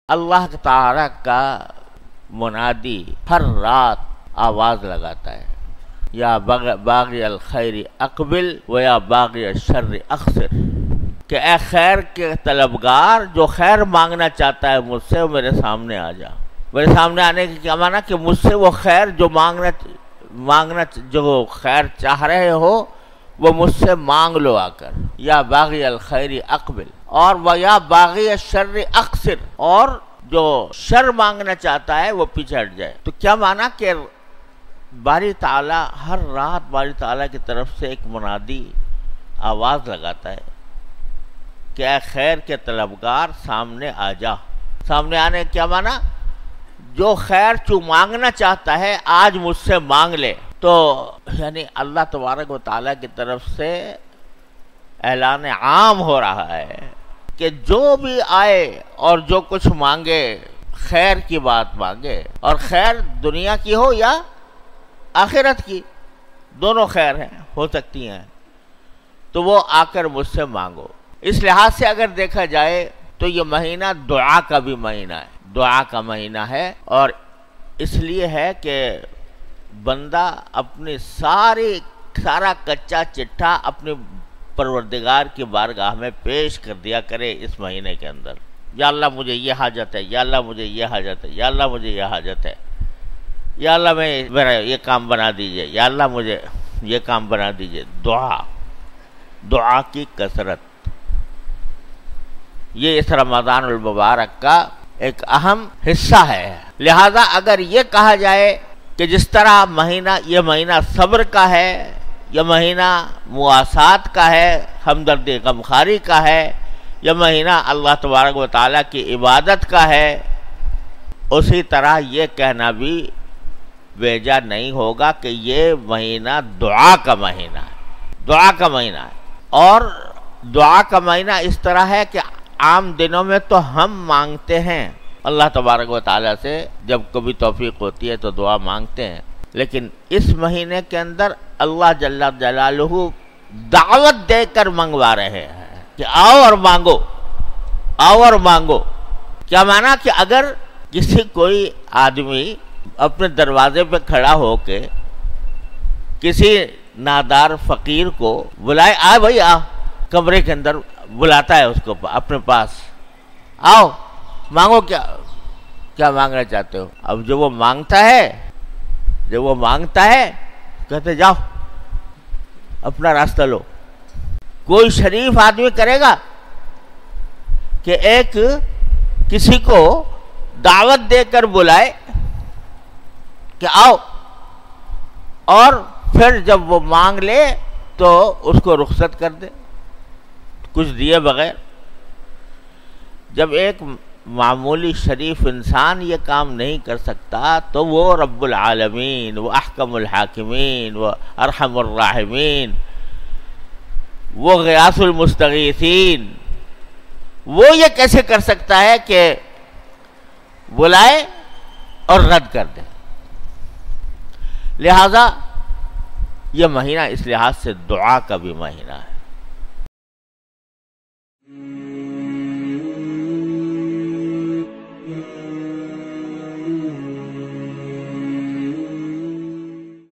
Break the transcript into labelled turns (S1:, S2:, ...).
S1: اللہ تعالی کا منادی ہر رات آواز لگاتا ہے، یا باغی الخیر اقبل و یا باغی الشر اقصر، کہ اے خیر کے طلبگار جو خیر مانگنا چاہتا ہے مجھ سے، وہ میرے سامنے آ جا۔ میرے سامنے آنے کی کیا معنی کہ مجھ سے وہ خیر جو مانگنا جو خیر چاہ رہے ہو وہ مجھ سے مانگ لو آ کر، یا باغی الخیر اقبل، اور وہ یا باغی الشر اقصر، اور جو شر مانگنا چاہتا ہے وہ پیچھے ہٹ جائے۔ تو کیا معنی کہ باری تعالیٰ ہر رات باری تعالیٰ کی طرف سے ایک منادی آواز لگاتا ہے کہ اے خیر کے طلبگار سامنے آ جا۔ سامنے آنے کیا معنی؟ جو خیر تو مانگنا چاہتا ہے آج مجھ سے مانگ لے۔ تو یعنی اللہ تبارک و تعالیٰ کی طرف سے اعلان عام ہو رہا ہے کہ جو بھی آئے اور جو کچھ مانگے خیر کی بات مانگے، اور خیر دنیا کی ہو یا آخرت کی، دونوں خیر ہیں، ہو سکتی ہیں، تو وہ آ کر مجھ سے مانگو۔ اس لحاظ سے اگر دیکھا جائے تو یہ مہینہ دعا کا بھی مہینہ ہے، دعا کا مہینہ ہے، اور اس لیے ہے کہ بندہ اپنی سارا کچا چٹھا اپنے پروردگار کی بارگاہ میں پیش کر دیا کرے اس مہینے کے اندر۔ یا اللہ مجھے یہ حاجت ہے، یا اللہ مجھے یہ حاجت ہے، یا اللہ مجھے یہ حاجت ہے، یا اللہ میرا یہ کام بنا دیجئے، یا اللہ مجھے یہ کام بنا دیجئے۔ دعا کی کثرت یہ اس رمضان المبارک کا ایک اہم حصہ ہے۔ لہذا اگر یہ کہا جائے کہ جس طرح یہ مہینہ صبر کا ہے، یہ مہینہ مواسات کا ہے، ہمدردی غمخواری کا ہے، یہ مہینہ اللہ تبارک و تعالیٰ کی عبادت کا ہے، اسی طرح یہ کہنا بھی بیجا نہیں ہوگا کہ یہ مہینہ دعا کا مہینہ ہے، دعا کا مہینہ ہے۔ اور دعا کا مہینہ اس طرح ہے کہ عام دنوں میں تو ہم مانگتے ہیں اللہ تبارک و تعالیٰ سے، جب کبھی توفیق ہوتی ہے تو دعا مانگتے ہیں، لیکن اس مہینے کے اندر اللہ جل جلالہ دعوت دے کر منگوا رہے ہیں کہ آؤ اور مانگو، آؤ اور مانگو۔ کیا معنی کہ اگر کوئی آدمی اپنے دروازے پہ کھڑا ہو کے کسی نادار فقیر کو بلائے، آ بھائی آ، کمرے کے اندر بلاتا ہے اس کو اپنے پاس، آؤ مانگو، کیا مانگنا چاہتے ہو؟ اب جب وہ مانگتا ہے کہتے جاؤ اپنا راستہ لو۔ کوئی شریف آدمی کرے گا کہ ایک کسی کو دعوت دے کر بلائے کہ آؤ، اور پھر جب وہ مانگ لے تو اس کو رخصت کر دے کچھ دیے بغیر؟ جب ایک معمولی شریف انسان یہ کام نہیں کر سکتا تو وہ رب العالمین، وہ احکم الحاکمین، وہ ارحم الراحمین، وہ غیاث المستغیثین، وہ یہ کیسے کر سکتا ہے کہ بلائے اور رد کر دے؟ لہذا یہ مہینہ اس لحاظ سے دعا کا بھی مہینہ ہے۔